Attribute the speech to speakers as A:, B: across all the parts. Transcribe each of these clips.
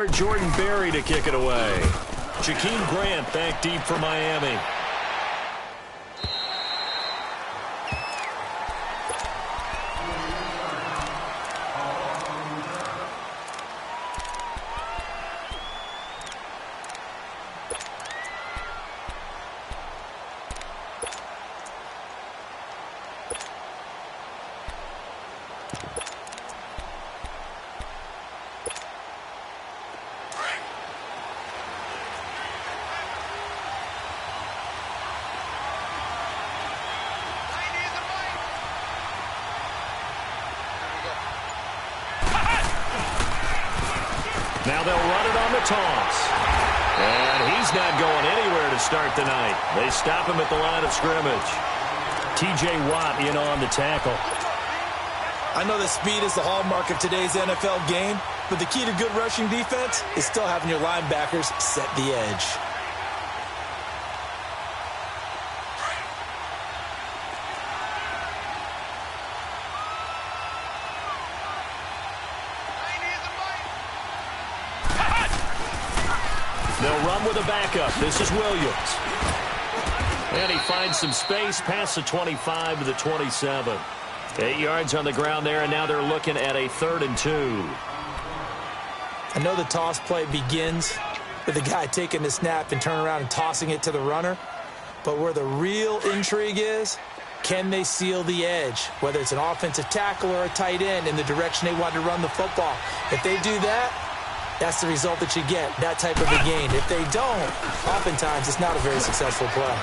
A: Jordan Berry to kick it away. Jakeem Grant back deep for Miami. Now they'll run it on the toss. And he's not going anywhere to start the night. They stop him at the line of scrimmage. T.J. Watt in on the tackle.
B: I know that speed is the hallmark of today's NFL game, but the key to good rushing defense is still having your linebackers set the edge.
A: They'll run with a backup. This is Williams. And he finds some space past the 25 to the 27. 8 yards on the ground there, and now they're looking at a 3rd and 2.
B: I know the toss play begins with the guy taking the snap and turning around and tossing it to the runner. But where the real intrigue is, can they seal the edge? Whether it's an offensive tackle or a tight end in the direction they want to run the football. If they do that, that's the result that you get, that type of a gain. If they don't, oftentimes it's not a very successful play.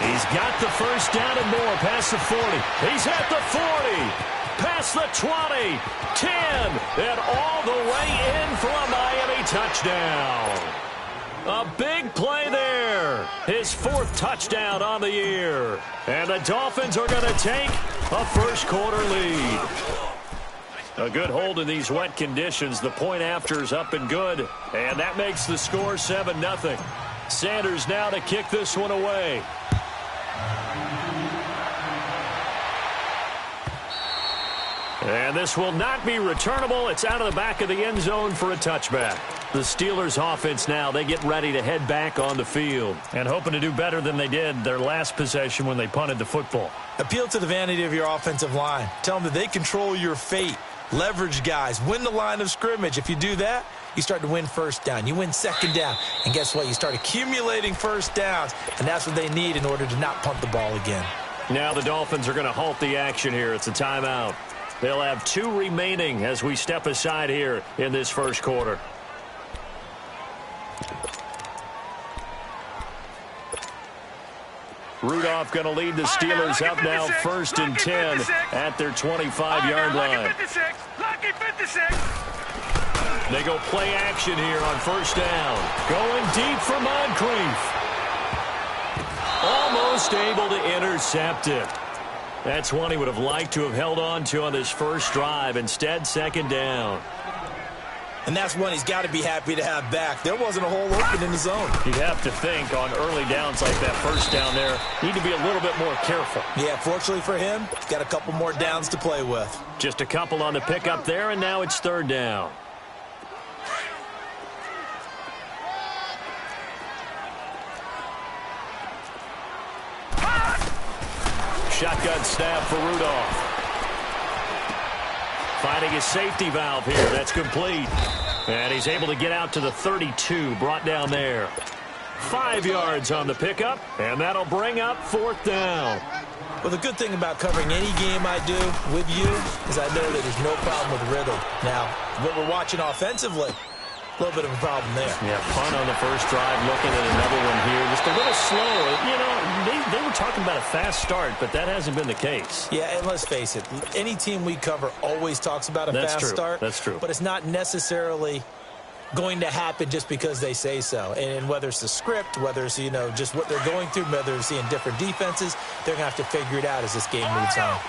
A: He's got the first down and more past the 40. He's at the 40, past the 20, 10, and all the way in for a Miami touchdown. A big play there. His 4th touchdown on the year. And the Dolphins are going to take a first-quarter lead. A good hold in these wet conditions. The point after is up and good. And that makes the score 7-0. Sanders now to kick this one away. And this will not be returnable. It's out of the back of the end zone for a touchback. The Steelers offense now, they get ready to head back on the field. And hoping to do better than they did their last possession when they punted the football.
B: Appeal to the vanity of your offensive line. Tell them that they control your fate. Leverage guys. Win the line of scrimmage. If you do that, you start to win first down. You win second down. And guess what? You start accumulating first downs. And that's what they need in order to not punt the ball again.
A: Now the Dolphins are going to halt the action here. It's a timeout. They'll have 2 remaining as we step aside here in this first quarter. Rudolph going to lead the Steelers up now 1st and 10 at their 25-yard line. They go play action here on first down. Going deep for Moncrief. Almost able to intercept it. That's one he would have liked to have held on to on this first drive. Instead, 2nd down.
B: And that's one he's got to be happy to have back. There wasn't a hole open in the zone.
A: You'd have to think on early downs like that first down there, need to be a little bit more careful.
B: Yeah, fortunately for him, he's got a couple more downs to play with.
A: Just a couple on the pickup there, and now it's 3rd down. Shotgun snap for Rudolph. Finding his safety valve here. That's complete. And he's able to get out to the 32. Brought down there. 5 yards on the pickup. And that'll bring up 4th down.
B: Well, the good thing about covering any game I do with you is I know that there's no problem with rhythm. Now, what we're watching offensively, a little bit of a problem there.
A: Yeah, punt on the first drive, looking at another one here. Just a little slower. You know, they were talking about a fast start, but that hasn't been the case.
B: Yeah, and let's face it, any team we cover always talks about a fast start.
A: That's true.
B: But it's not necessarily going to happen just because they say so. And whether it's the script, whether it's, you know, just what they're going through, whether they're seeing different defenses, they're going to have to figure it out as this game moves on.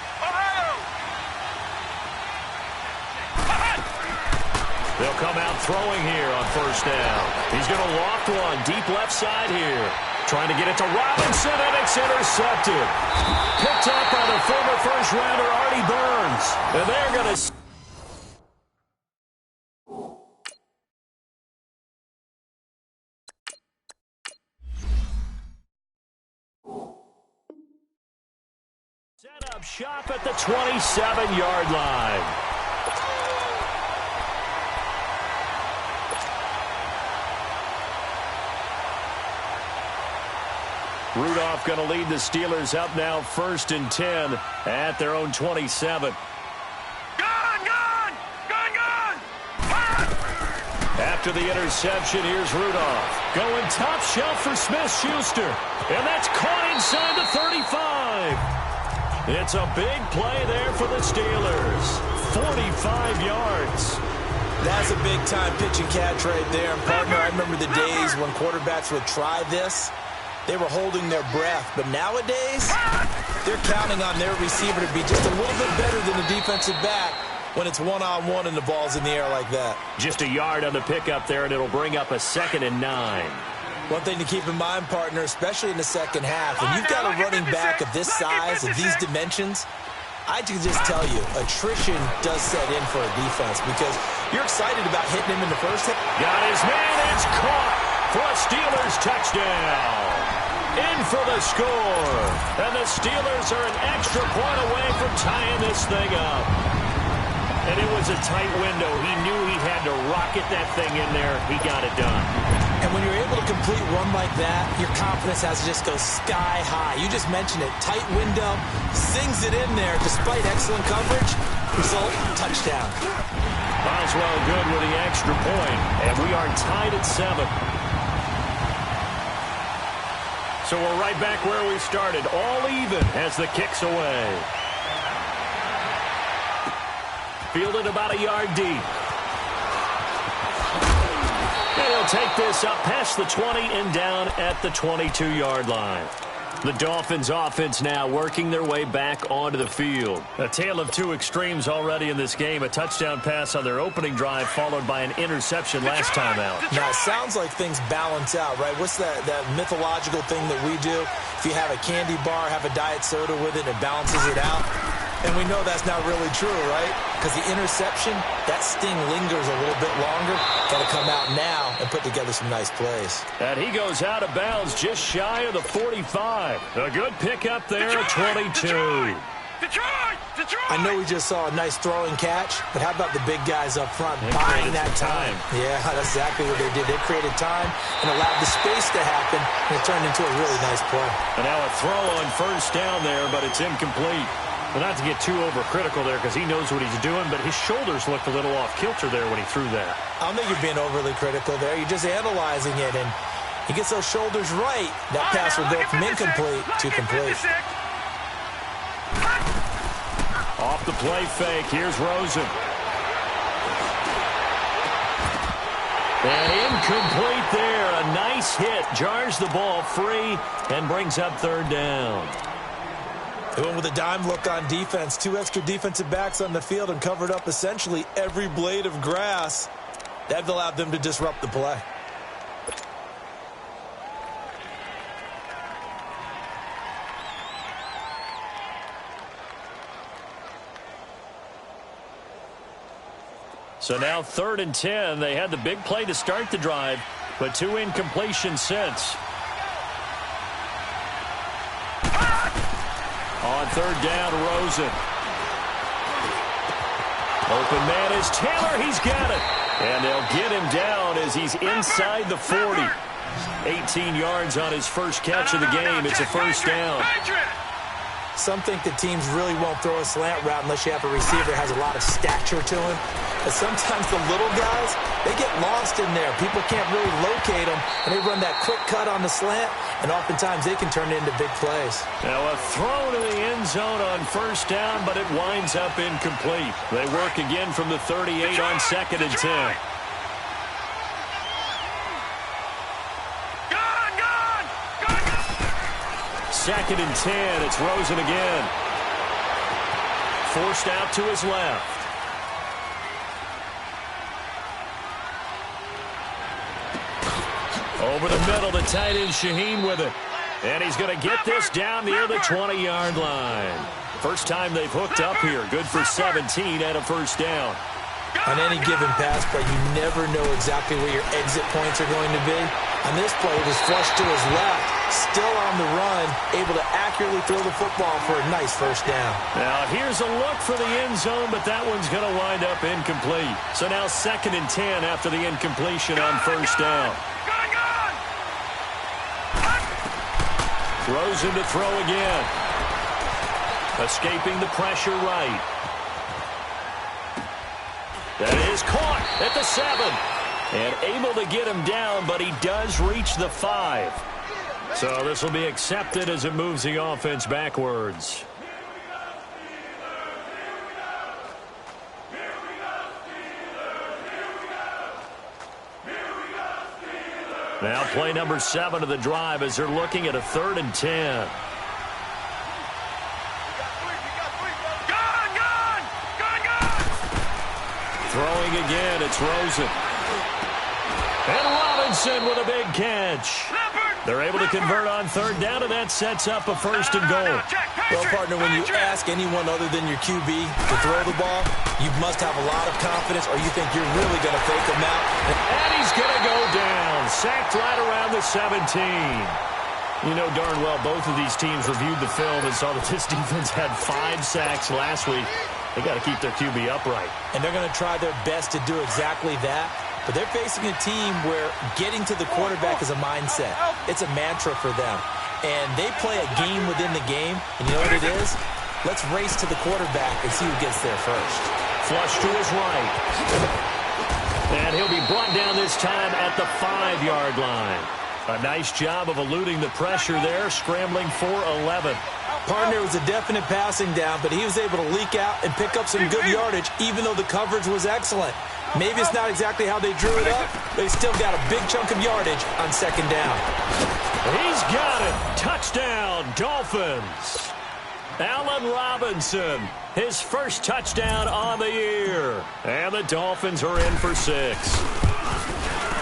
A: They'll come out throwing here on first down. He's going to loft one deep left side here. Trying to get it to Robinson, and it's intercepted. Picked up by the former first-rounder Artie Burns. And they're going to up shop at the 27-yard line. Rudolph going to lead the Steelers up now 1st and 10 at their own 27. After the interception, here's Rudolph. Going top shelf for Smith-Schuster. And that's caught inside the 35. It's a big play there for the Steelers. 45 yards.
B: That's a big-time pitch and catch right there. And, partner, I remember the days when quarterbacks would try this. They were holding their breath. But nowadays, they're counting on their receiver to be just a little bit better than the defensive back when it's one-on-one and the ball's in the air like that.
A: Just a yard on the pickup there, and it'll bring up a 2nd and 9.
B: One thing to keep in mind, partner, especially in the second half, when you've got a running back of this size, of these dimensions, I can just tell you, attrition does set in for a defense because you're excited about hitting him in the first hit.
A: Got his man, it's caught for a Steelers touchdown. In for the score. And the Steelers are an extra point away from tying this thing up. And it was a tight window. He knew he had to rocket that thing in there. He got it done.
B: And when you're able to complete one like that, your confidence has to just go sky high. You just mentioned it. Tight window, sings it in there despite excellent coverage. Result, touchdown.
A: Boswell good with the extra point. And we are tied at 7. So we're right back where we started. All even as the kick's away. Fielded about a yard deep. And he'll take this up past the 20 and down at the 22-yard line. The Dolphins offense now working their way back onto the field. A tale of two extremes already in this game. A touchdown pass on their opening drive followed by an interception last time out.
B: Now, it sounds like things balance out, right? What's that mythological thing that we do? If you have a candy bar, have a diet soda with it, it balances it out. And we know that's not really true, right? Because the interception, that sting lingers a little bit longer. Got to come out now and put together some nice plays.
A: And he goes out of bounds just shy of the 45. A good pickup there at 22.
B: I know we just saw a nice throwing catch, but how about the big guys up front buying that time? Yeah, that's exactly what they did. They created time and allowed the space to happen, and it turned into a really nice play.
A: And now a throw on 1st down there, but it's incomplete. Well, not to get too overcritical there because he knows what he's doing, but his shoulders looked a little off kilter there when he threw that.
B: I don't think you're being overly critical there. You're just analyzing it, and he gets those shoulders right. That pass will go from incomplete to complete.
A: Off the play fake, here's Rosen. And incomplete there. A nice hit. Jars the ball free and brings up 3rd down.
B: They went with a dime look on defense. 2 extra defensive backs on the field and covered up essentially every blade of grass. That allowed them to disrupt the play.
A: So now 3rd and 10. They had the big play to start the drive, but 2 incompletions since. On 3rd down, Rosen. Open man is Taylor. He's got it. And they'll get him down as he's inside the 40. 18 yards on his first catch of the game. It's a 1st down.
B: Some think that teams really won't throw a slant route unless you have a receiver that has a lot of stature to him. But sometimes the little guys, they get lost in there. People can't really locate them, and they run that quick cut on the slant, and oftentimes they can turn it into big plays.
A: Now a throw to the end zone on 1st down, but it winds up incomplete. They work again from the 38 on 2nd and 10. 2nd and 10. It's Rosen again. Forced out to his left. Over the middle, the tight end Shaheen with it. And he's going to get this down near the 20-yard line. First time they've hooked up here. Good for 17 and a 1st down.
B: On any given pass play, you never know exactly where your exit points are going to be. On this play, it was flushed to his left. still on the run, able to accurately throw the football for a nice first down.
A: Now, here's a look for the end zone, but that one's going to wind up incomplete. So now 2nd and 10 after the incompletion on first down. Throws him to throw again. Escaping the pressure right. That is caught at the 7. And able to get him down, but he does reach the 5. So this will be accepted as it moves the offense backwards. Now play number 7 of the drive as they're looking at a 3rd and 10. Throwing again, it's Rosen. And Robinson with a big catch. They're able to convert on 3rd down, and that sets up a 1st and goal.
B: Well, partner, when you ask anyone other than your QB to throw the ball, you must have a lot of confidence or you think you're really going to fake him out.
A: And he's going to go down. Sacked right around the 17. You know darn well both of these teams reviewed the film and saw that this defense had 5 sacks last week. They got to keep their QB upright.
B: And they're going to try their best to do exactly that. But they're facing a team where getting to the quarterback is a mindset. It's a mantra for them. And they play a game within the game. And you know what it is? Let's race to the quarterback and see who gets there first.
A: Flush to his right. And he'll be brought down this time at the 5-yard line. A nice job of eluding the pressure there, scrambling for 11.
B: Partner, was a definite passing down, but he was able to leak out and pick up some good yardage, even though the coverage was excellent. Maybe it's not exactly how they drew it up, but he still got a big chunk of yardage on 2nd down.
A: He's got it. Touchdown, Dolphins. Allen Robinson, his first touchdown on the year. And the Dolphins are in for 6.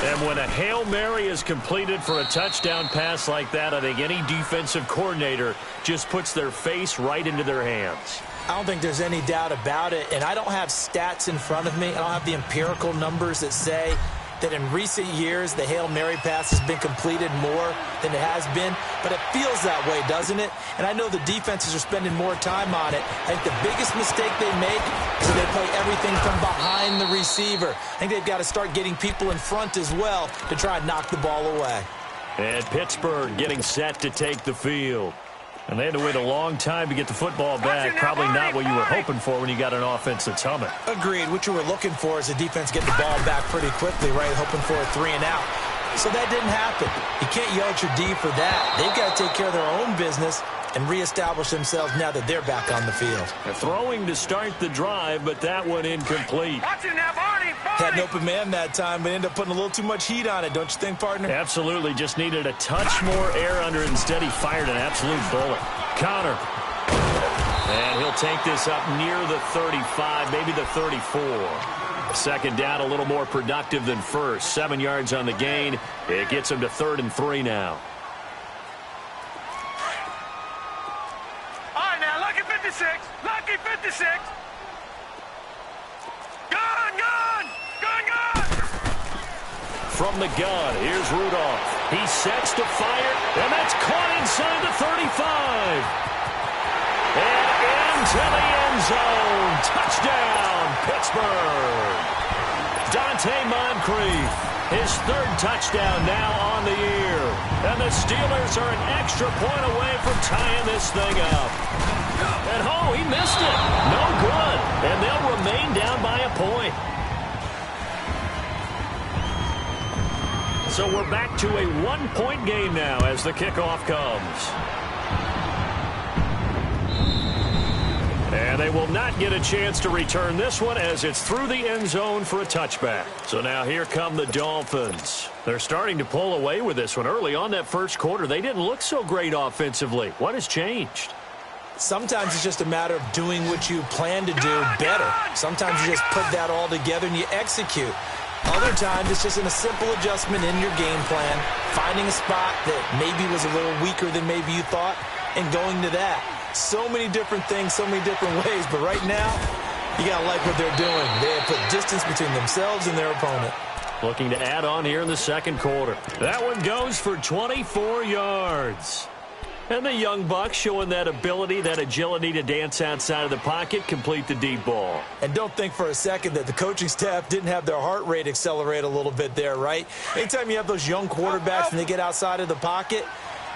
A: And when a Hail Mary is completed for a touchdown pass like that, I think any defensive coordinator just puts their face right into their hands.
B: I don't think there's any doubt about it, and I don't have stats in front of me. I don't have the empirical numbers that say that in recent years the Hail Mary pass has been completed more than it has been, but it feels that way, doesn't it? And I know the defenses are spending more time on it. I think the biggest mistake they make is that they play everything from behind the receiver. I think they've got to start getting people in front as well to try and knock the ball away.
A: And Pittsburgh getting set to take the field. And they had to wait a long time to get the football back. Probably not what you were hoping for when you got an offense that's humming.
B: Agreed. What you were looking for is the defense get the ball back pretty quickly, right? Hoping for a 3 and out. So that didn't happen. You can't yell at your D for that. They've got to take care of their own business and reestablish themselves now that they're back on the field.
A: Throwing to start the drive, but that one incomplete.
B: Had an open man that time, but ended up putting a little too much heat on it, don't you think, partner?
A: Absolutely. Just needed a touch more air under it. Instead, he fired an absolute bullet. Connor. And he'll take this up near the 35, maybe the 34. 2nd down, a little more productive than first. 7 yards on the gain. It gets him to 3rd and 3 now.
C: All right, now, lucky 56. Lucky 56.
A: From the gun, here's Rudolph. He sets to fire, and that's caught inside the 35. And into the end zone. Touchdown, Pittsburgh. Dante Moncrief, his 3rd touchdown now on the year. And the Steelers are an extra point away from tying this thing up. And, oh, he missed it. No good. And they'll remain down by a point. So we're back to a 1-point game now as the kickoff comes. And they will not get a chance to return this one as it's through the end zone for a touchback. So now here come the Dolphins. They're starting to pull away with this one. Early on that first quarter, they didn't look so great offensively. What has changed?
B: Sometimes it's just a matter of doing what you plan to do better. Sometimes you just put that all together and you execute. Other times, it's just in a simple adjustment in your game plan, finding a spot that maybe was a little weaker than maybe you thought, and going to that. So many different things, so many different ways, but right now, you got to like what they're doing. They have put distance between themselves and their opponent.
A: Looking to add on here in the second quarter. That one goes for 24 yards. And the young buck showing that ability, that agility to dance outside of the pocket, complete the deep ball.
B: And don't think for a second that the coaching staff didn't have their heart rate accelerate a little bit there, right? Anytime you have those young quarterbacks and they get outside of the pocket,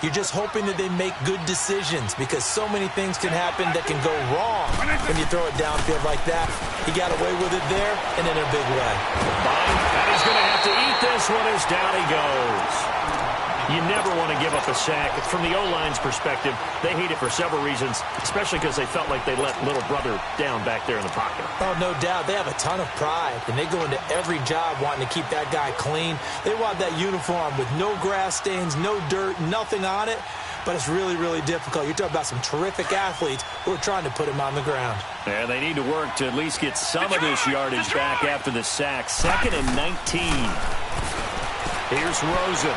B: you're just hoping that they make good decisions because so many things can happen that can go wrong when you throw it downfield like that. He got away with it there and in a big way.
A: And he's going to have to eat this one as down he goes. You never want to give up a sack. From the O-line's perspective, they hate it for several reasons, especially because they felt like they let little brother down back there in the pocket.
B: Oh, no doubt. They have a ton of pride, and they go into every job wanting to keep that guy clean. They want that uniform with no grass stains, no dirt, nothing on it. But it's really, really difficult. You're talking about some terrific athletes who are trying to put him on the ground.
A: And they need to work to at least get some of this yardage back after the sack. 2nd and 19. Here's Rosen.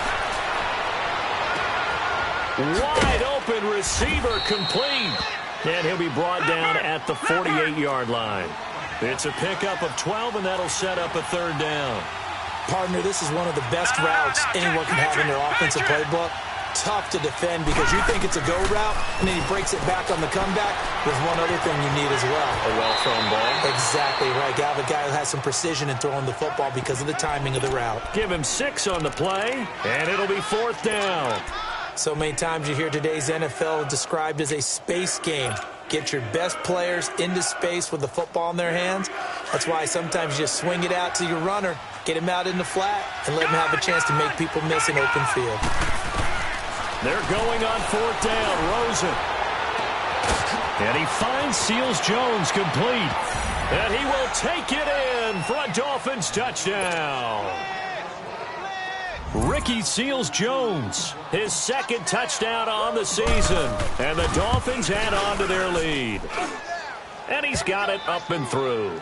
A: Wide open receiver complete. And he'll be brought down at the 48-yard line. It's a pickup of 12, and that'll set up a 3rd down.
B: Partner, this is one of the best routes anyone can have in their offensive playbook. Tough to defend because you think it's a go route, and then he breaks it back on the comeback. There's one other thing you need as well.
A: A well-thrown ball.
B: Exactly right. You have a guy who has some precision in throwing the football because of the timing of the route.
A: Give him 6 on the play, and it'll be 4th down.
B: So many times you hear today's NFL described as a space game. Get your best players into space with the football in their hands. That's why sometimes you just swing it out to your runner, get him out in the flat, and let him have a chance to make people miss an open field.
A: They're going on 4th down. Rosen. And he finds Seals-Jones complete. And he will take it in for a Dolphins touchdown. Ricky Seals-Jones, his 2nd touchdown on the season. And the Dolphins add on to their lead. And he's got it up and through.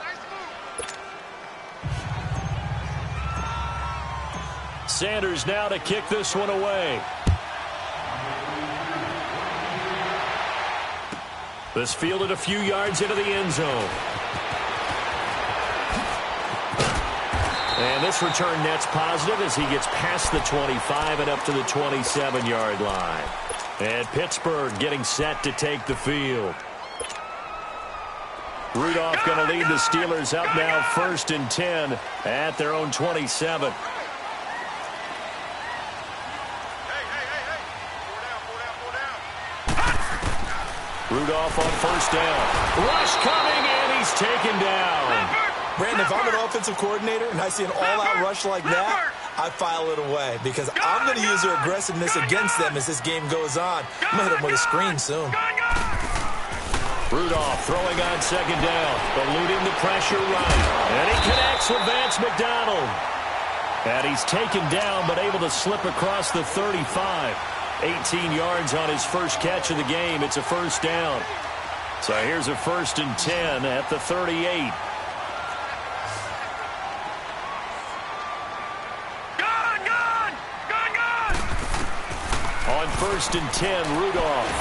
A: Sanders now to kick this one away. This fielded a few yards into the end zone. And this return net's positive as he gets past the 25 and up to the 27-yard line. And Pittsburgh getting set to take the field. Rudolph going to lead the Steelers up now 1st and 10 at their own 27. Rudolph on 1st down. Rush coming, and he's taken down.
B: Brandon, if I'm an offensive coordinator and I see an all-out rush like that, I file it away because I'm going to use their aggressiveness against them as this game goes on. I'm going to hit them with a screen soon.
A: Rudolph throwing on 2nd down, eluding the pressure right. And he connects with Vance McDonald. And he's taken down but able to slip across the 35. 18 yards on his first catch of the game. It's a 1st down. So here's a 1st and 10 at the 38. On 1st and 10, Rudolph.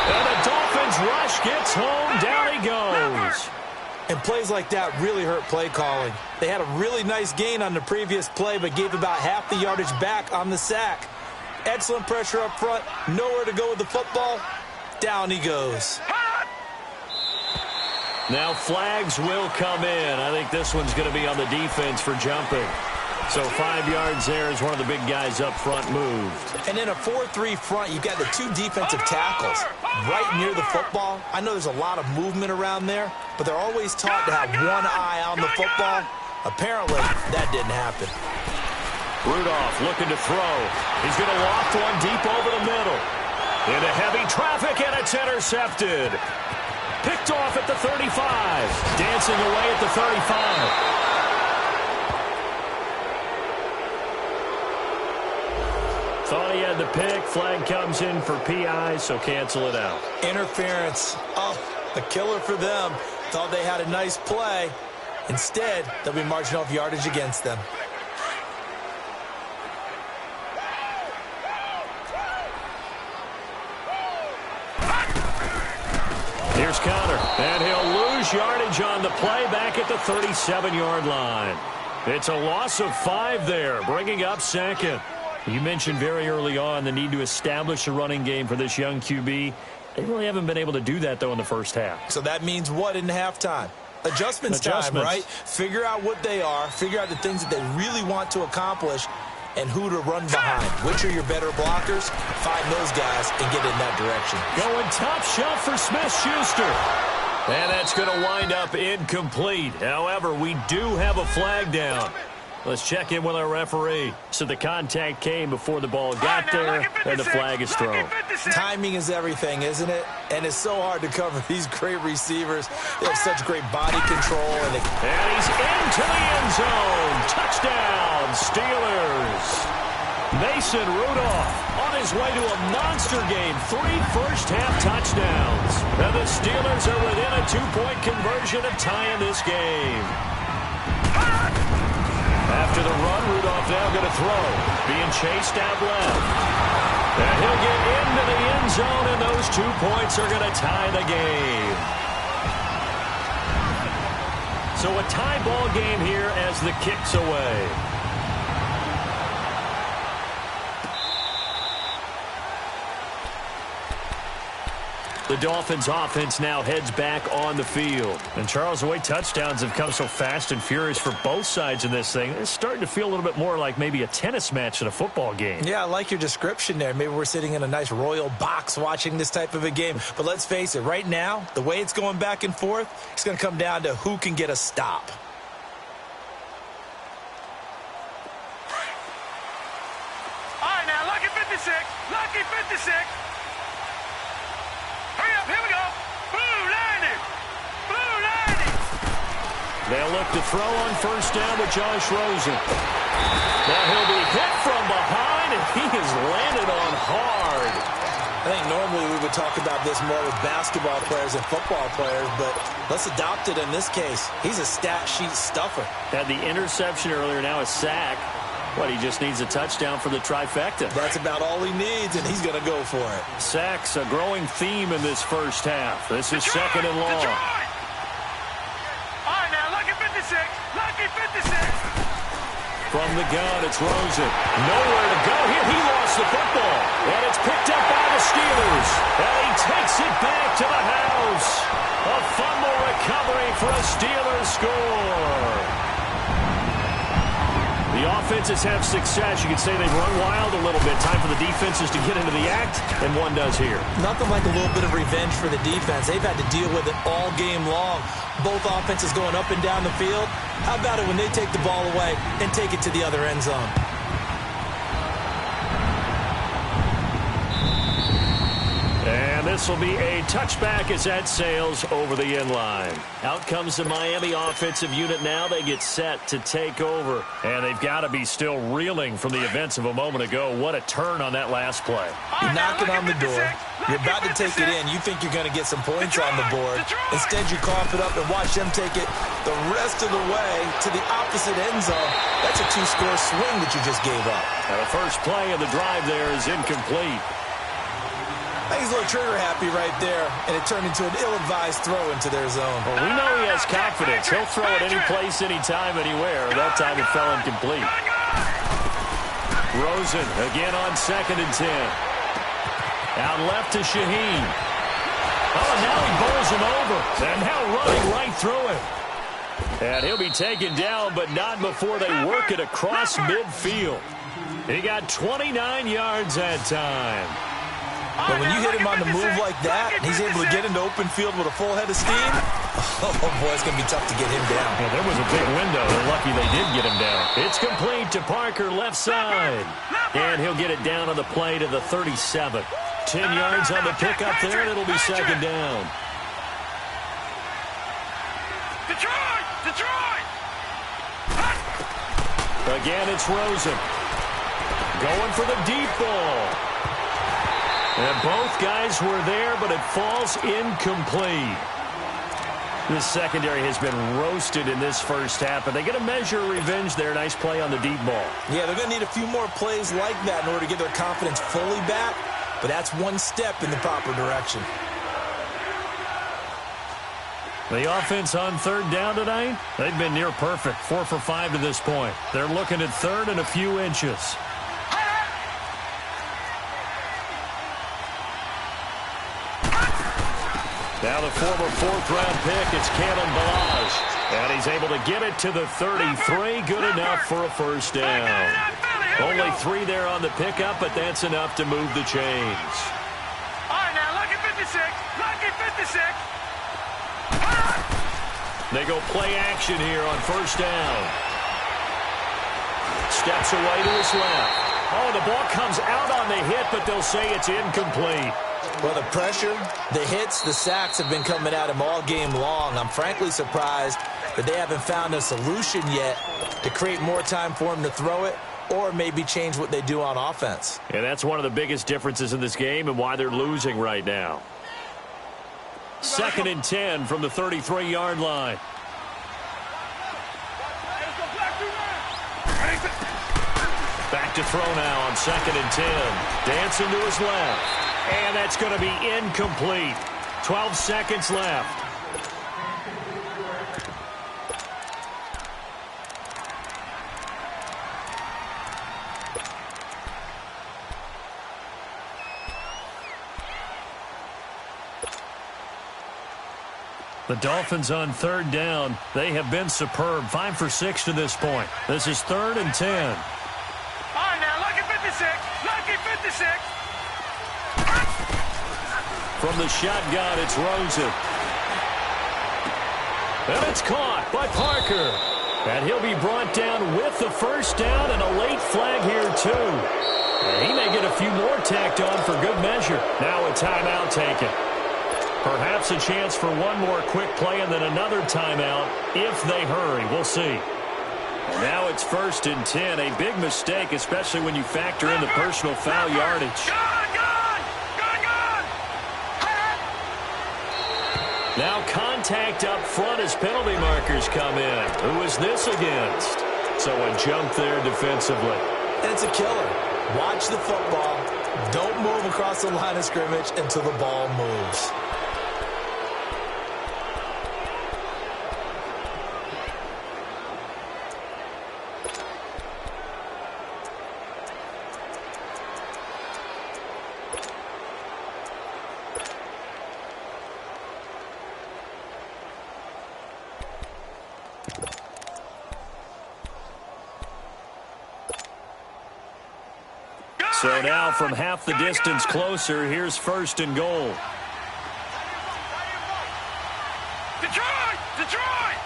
A: And the Dolphins rush gets home. Down he goes.
B: And plays like that really hurt play calling. They had a really nice gain on the previous play, but gave about half the yardage back on the sack. Excellent pressure up front. Nowhere to go with the football. Down he goes.
A: Now flags will come in. I think this one's going to be on the defense for jumping. So 5 yards there as one of the big guys up front moved.
B: And in a 4-3 front, you've got the 2 defensive tackles right near the football. I know there's a lot of movement around there, but they're always taught to have one eye on the football. Apparently, that didn't happen.
A: Rudolph looking to throw. He's going to loft one deep over the middle. Into heavy traffic, and it's intercepted. Picked off at the 35. Dancing away at the 35. Thought he had the pick. Flag comes in for PI, so cancel it out.
B: Interference. Oh, a killer for them. Thought they had a nice play. Instead, they'll be marching off yardage against them.
A: Here's Connor, and he'll lose yardage on the play back at the 37-yard line. It's a loss of 5 there, bringing up second. You mentioned very early on the need to establish a running game for this young QB. They really haven't been able to do that, though, in the first half.
B: So that means what in halftime? Adjustments time, right? Figure out what they are, figure out the things that they really want to accomplish, and who to run behind. Which are your better blockers? Find those guys and get in that direction.
A: Going top shelf for Smith-Schuster. And that's going to wind up incomplete. However, we do have a flag down. Let's check in with our referee. So the contact came before the ball got there, and the flag is thrown.
B: Timing is everything, isn't it? And it's so hard to cover these great receivers. They have such great body control. And
A: he's into the end zone. Touchdown, Steelers. Mason Rudolph on his way to a monster game. 3 first-half touchdowns. And the Steelers are within a 2-point conversion of tying this game. After the run, Rudolph now going to throw. Being chased out left. And he'll get into the end zone, and those 2 points are going to tie the game. So a tie ball game here as the kick's away. The Dolphins offense now heads back on the field. And Charles, the way touchdowns have come so fast and furious for both sides in this thing, it's starting to feel a little bit more like maybe a tennis match in a football game.
B: Yeah, I like your description there. Maybe we're sitting in a nice royal box watching this type of a game. But let's face it, right now, the way it's going back and forth, it's going to come down to who can get a stop.
C: All right, now, lucky 56. Lucky 56. Hurry up, here we go. Blue lightning. Blue lightning.
A: They'll look to throw on first down with Josh Rosen. Now he'll be hit from behind, and he is landed on hard.
B: I think normally we would talk about this more with basketball players and football players, but let's adopt it in this case. He's a stat sheet stuffer.
A: Had the interception earlier, now a sack. What, he just needs a touchdown for the trifecta.
B: That's about all he needs, and he's going to go for it.
A: Sacks, a growing theme in this first half. This is second and long.
C: Detroit. All right, now, lucky 56. Lucky 56.
A: From the gun, it's Rosen. Nowhere to go here. He lost the football. And it's picked up by the Steelers. And he takes it back to the house. A fumble recovery for a Steelers score. The offenses have success. You could say they've run wild a little bit. Time for the defenses to get into the act, and one does here.
B: Nothing like a little bit of revenge for the defense. They've had to deal with it all game long. Both offenses going up and down the field. How about it when they take the ball away and take it to the other end zone?
A: And this will be a touchback as that sails over the end line. Out comes the Miami offensive unit now. They get set to take over. And they've got to be still reeling from the events of a moment ago. What a turn on that last play.
B: You're knocking on the door. You're about to take it in. You think you're going to get some points on the board. Instead, you cough it up and watch them take it the rest of the way to the opposite end zone. That's a 2-score swing that you just gave up.
A: Now the first play of the drive there is incomplete.
B: He's a little trigger happy right there, and it turned into an ill-advised throw into their zone.
A: Well, we know he has confidence. He'll throw it any place, anytime, anywhere. That time it fell incomplete. Rosen again on 2nd and 10. Out left to Shaheen. Oh, now he bowls him over. And now running right through him. And he'll be taken down, but not before they work it across midfield. He got 29 yards that time.
B: But when you hit him on the move like that, and he's able to get into open field with a full head of steam, oh, boy, it's going to be tough to get him down.
A: Yeah, there was a big window. They're lucky they did get him down. It's complete to Parker, left side. And he'll get it down on the play to the 37. 10 yards on the pickup there, and it'll be second down.
C: Detroit! Detroit!
A: Again, it's Rosen. Going for the deep ball. And both guys were there, but it falls incomplete. The secondary has been roasted in this first half, but they get a measure of revenge there. Nice play on the deep ball.
B: Yeah, they're going to need a few more plays like that in order to get their confidence fully back, but that's one step in the proper direction.
A: The offense on third down tonight, they've been near perfect, 4 for 5 to this point. They're looking at third and a few inches. Now the former fourth-round pick, it's Kalen Balazs. And he's able to get it to the 33. Good enough for a first down. Only 3 there on the pickup, but that's enough to move the chains.
C: All right, now, lucky 56. Lucky 56.
A: They go play action here on first down. Steps away to his left. Oh, the ball comes out on the hit, but they'll say it's incomplete.
B: Well, the pressure, the hits, the sacks have been coming at him all game long. I'm frankly surprised that they haven't found a solution yet to create more time for him to throw it or maybe change what they do on offense.
A: And that's one of the biggest differences in this game and why they're losing right now. 2nd and 10 from the 33-yard line. Back to throw now on 2nd and 10. Dancing to his left. And that's going to be incomplete. 12 seconds left. The Dolphins on third down. They have been superb. 5 for 6 to this point. This is 3rd and 10.
C: All right, now, lucky 56. Lucky 56.
A: From the shotgun, it's Rosen. And it's caught by Parker. And he'll be brought down with the first down and a late flag here, too. And he may get a few more tacked on for good measure. Now a timeout taken. Perhaps a chance for one more quick play and then another timeout if they hurry. We'll see. And now it's 1st and 10. A big mistake, especially when you factor in the personal foul yardage. Now contact up front as penalty markers come in. Who is this against? So a jump there defensively.
B: And it's a killer. Watch the football. Don't move across the line of scrimmage until the ball moves.
A: So now from half the distance closer, here's 1st and goal.
C: Detroit! Detroit!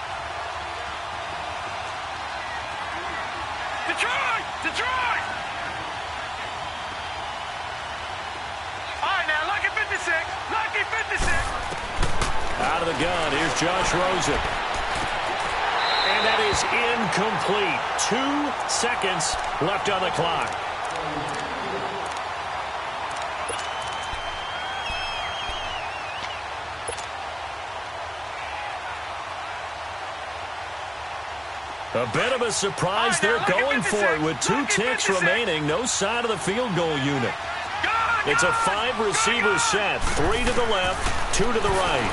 C: Detroit! Detroit! All right, now, lucky 56. Lucky 56.
A: Out of the gun, here's Josh Rosen. And that is incomplete. 2 seconds left on the clock. A bit of a surprise. They're going for it with 2 ticks remaining. No side of the field goal unit. It's a 5-receiver set. 3 to the left, 2 to the right.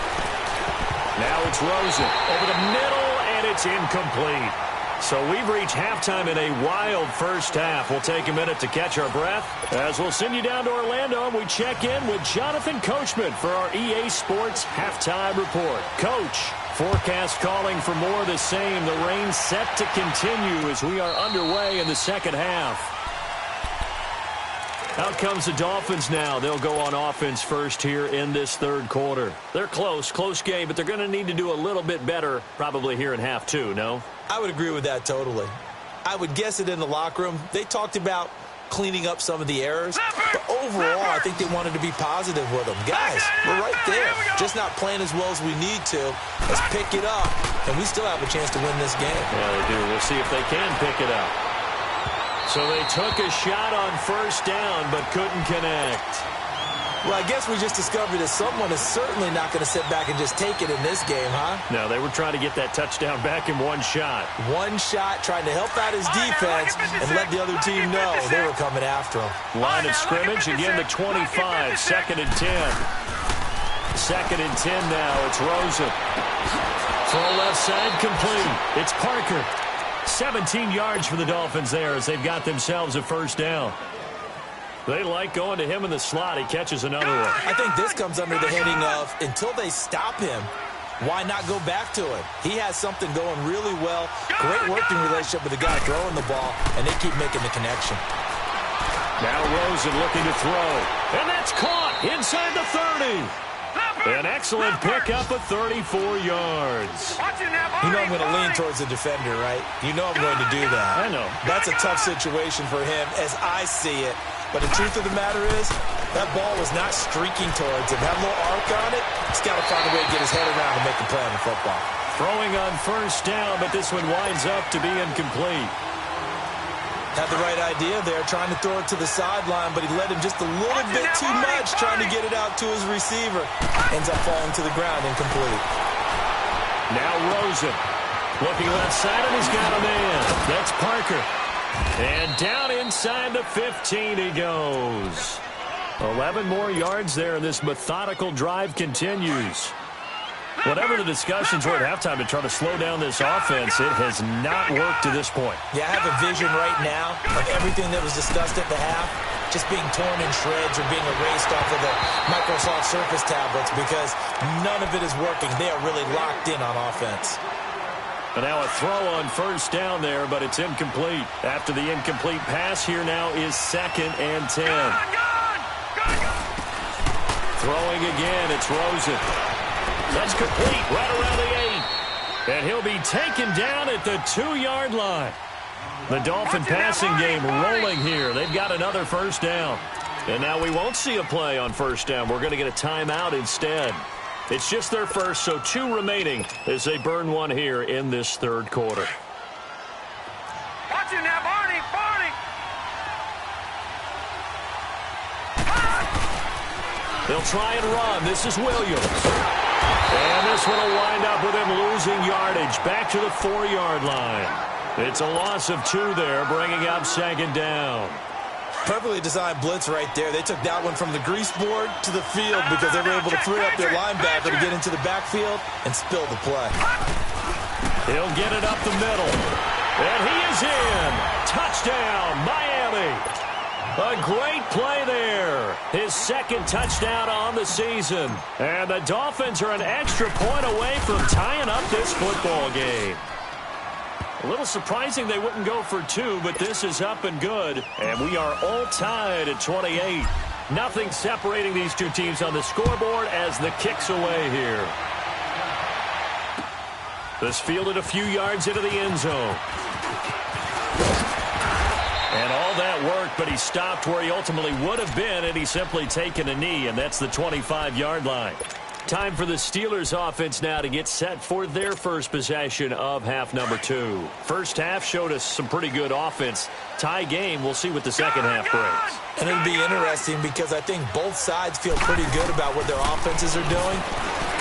A: Now it's Rosen over the middle, and it's incomplete. So we've reached halftime in a wild first half. We'll take a minute to catch our breath as we'll send you down to Orlando and we check in with Jonathan Coachman for our EA Sports Halftime Report. Coach, forecast calling for more of the same. The rain set to continue as we are underway in the second half. Out comes the Dolphins now. They'll go on offense first here in this third quarter. They're close game, but they're going to need to do a little bit better probably here in half 2, no?
B: I would agree with that totally. I would guess it in the locker room. They talked about cleaning up some of the errors, but overall, I think they wanted to be positive with them. Guys, we're right there. Just not playing as well as we need to. Let's pick it up, and we still have a chance to win this game.
A: Yeah, they do. We'll see if they can pick it up. So they took a shot on first down, but couldn't connect.
B: Well, I guess we just discovered that someone is certainly not going to sit back and just take it in this game, huh?
A: No, they were trying to get that touchdown back in one shot.
B: One shot, trying to help out his defense and let the other team know they were coming after him.
A: Line of scrimmage, again the 25, 2nd and 10. 2nd and 10 now, it's Rosen. Throw left side complete. It's Parker. 17 yards for the Dolphins there as they've got themselves a first down. They like going to him in the slot. He catches another one.
B: I think this comes under the heading of until they stop him, why not go back to it? He has something going really well. Great working relationship with the guy throwing the ball, and they keep making the connection.
A: Now Rosen looking to throw. And that's caught inside the 30. An excellent pickup of 34 yards.
B: You know I'm going to lean towards the defender, right? You know I'm going to do that.
A: I know.
B: That's a tough situation for him as I see it. But the truth of the matter is, that ball was not streaking towards him. That little arc on it, he's got to find a way to get his head around and make the play on the football.
A: Throwing on first down, but this one winds up to be incomplete.
B: Had the right idea there, trying to throw it to the sideline, but he led him just a little bit too much, trying to get it out to his receiver. Ends up falling to the ground, incomplete.
A: Now Rosen looking left side, and he's got a man. That's Parker. And down inside the 15 he goes. 11 more yards there, and this methodical drive continues. Whatever the discussions were at halftime to try to slow down this offense, it has not worked to this point.
B: Yeah, I have a vision right now of everything that was discussed at the half just being torn in shreds or being erased off of the Microsoft Surface tablets because none of it is working. They are really locked in on offense.
A: And now a throw on first down there, but it's incomplete. After the incomplete pass, here now is 2nd and 10. Throwing again, it's Rosen. That's complete right around the 8. And he'll be taken down at the 2-yard line. The Dolphin passing game rolling here. They've got another first down. And now we won't see a play on first down. We're going to get a timeout instead. It's just their first, so 2 remaining as they burn one here in this third quarter.
C: Watch it now, Barney!
A: They'll try and run. This is Williams. And this one will wind up with him losing yardage back to the 4-yard line. It's a loss of 2 there, bringing up 2nd down.
B: Perfectly designed blitz right there. They took that one from the grease board to the field because they were able to free up their linebacker to get into the backfield and spill the play.
A: He'll get it up the middle. And he is in. Touchdown, Miami. A great play there. His 2nd touchdown on the season. And the Dolphins are an extra point away from tying up this football game. A little surprising they wouldn't go for 2, but this is up and good. And we are all tied at 28. Nothing separating these two teams on the scoreboard as the kick's away here. This fielded a few yards into the end zone. And all that worked, but he stopped where he ultimately would have been, and he's simply taken a knee, and that's the 25-yard line. Time for the Steelers offense now to get set for their first possession of half number 2. First half showed us some pretty good offense. Tie game, we'll see what the second half brings.
B: And it'll be interesting because I think both sides feel pretty good about what their offenses are doing.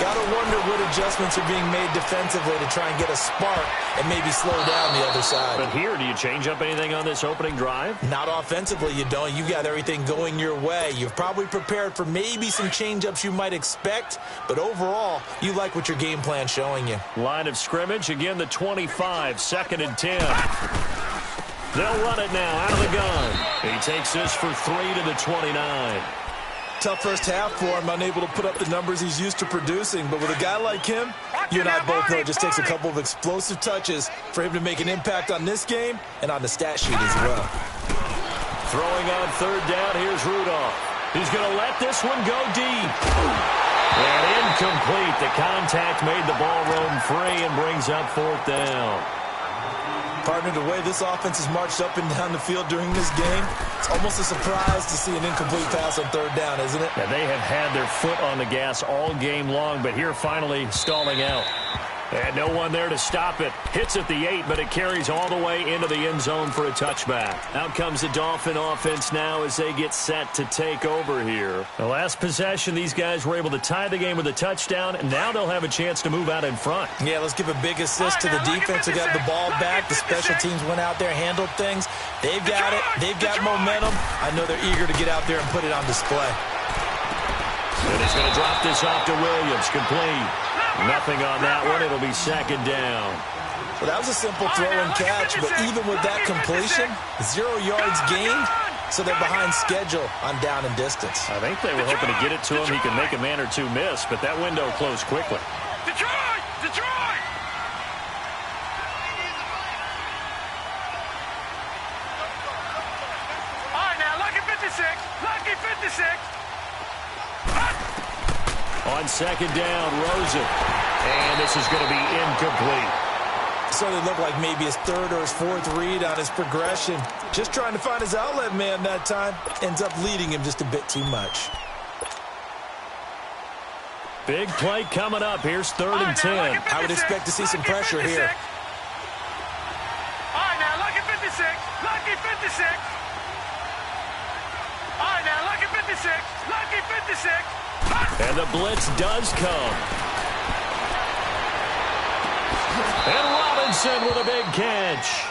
B: Got to wonder what adjustments are being made defensively to try and get a spark and maybe slow down the other side.
A: But here, do you change up anything on this opening drive?
B: Not offensively, you don't. You got everything going your way. You've probably prepared for maybe some change-ups you might expect, but overall, you like what your game plan's showing you.
A: Line of scrimmage, again the 25, 2nd and 10. They'll run it now out of the gun. He takes this for 3 to the 29.
B: Tough first half for him, unable to put up the numbers he's used to producing. But with a guy like him, you and I both know it just takes a couple of explosive touches for him to make an impact on this game and on the stat sheet as well.
A: Throwing on 3rd down, here's Rudolph. He's going to let this one go deep. And incomplete. The contact made the ball roam free and brings up 4th down.
B: Partner, the way this offense has marched up and down the field during this game, it's almost a surprise to see an incomplete pass on 3rd down, isn't it?
A: Yeah, they have had their foot on the gas all game long, but here finally stalling out. And no one there to stop it. Hits at the 8, but it carries all the way into the end zone for a touchback. Out comes the Dolphin offense now as they get set to take over here. The last possession, these guys were able to tie the game with a touchdown, and now they'll have a chance to move out in front.
B: Yeah, let's give a big assist to the defense who got the ball back. The special teams went out there, handled things. They've got it. They've got momentum. I know they're eager to get out there and put it on display.
A: And he's going to drop this off to Williams. Complete. Nothing on that one. It'll be second down.
B: Well, that was a simple throw and catch, but even with that completion, 0 yards gained, so they're behind schedule on down and distance.
A: I think they were hoping to get it to him. He could make a man or two miss, but that window closed quickly.
C: Detroit! Detroit! All right, now, lucky 56. Lucky 56.
A: On second down, Rosen. And this is going to be incomplete.
B: Certainly looked like maybe his third or his fourth read on his progression. Just trying to find his outlet man that time. Ends up leading him just a bit too much.
A: Big play coming up. Here's 3rd and 10.
B: I would expect to see some pressure here.
C: All right, now, lucky 56. Lucky 56. All right, now, lucky 56. Lucky 56.
A: And the blitz does come. And Robinson with a big catch.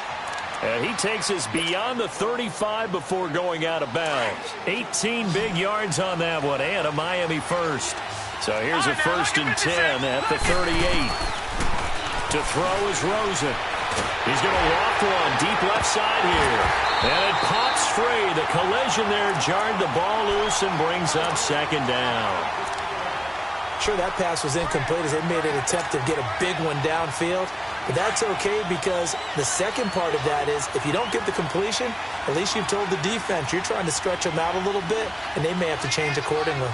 A: And he takes us beyond the 35 before going out of bounds. 18 big yards on that one, and a Miami first. So here's a 1st and 10 at the 38. To throw is Rosen. He's going to walk one deep left side here. And it pops free. The collision there jarred the ball loose and brings up second down.
B: Sure, that pass was incomplete as they made an attempt to get a big one downfield. But that's okay because the second part of that is if you don't get the completion, at least you've told the defense you're trying to stretch them out a little bit, and they may have to change accordingly.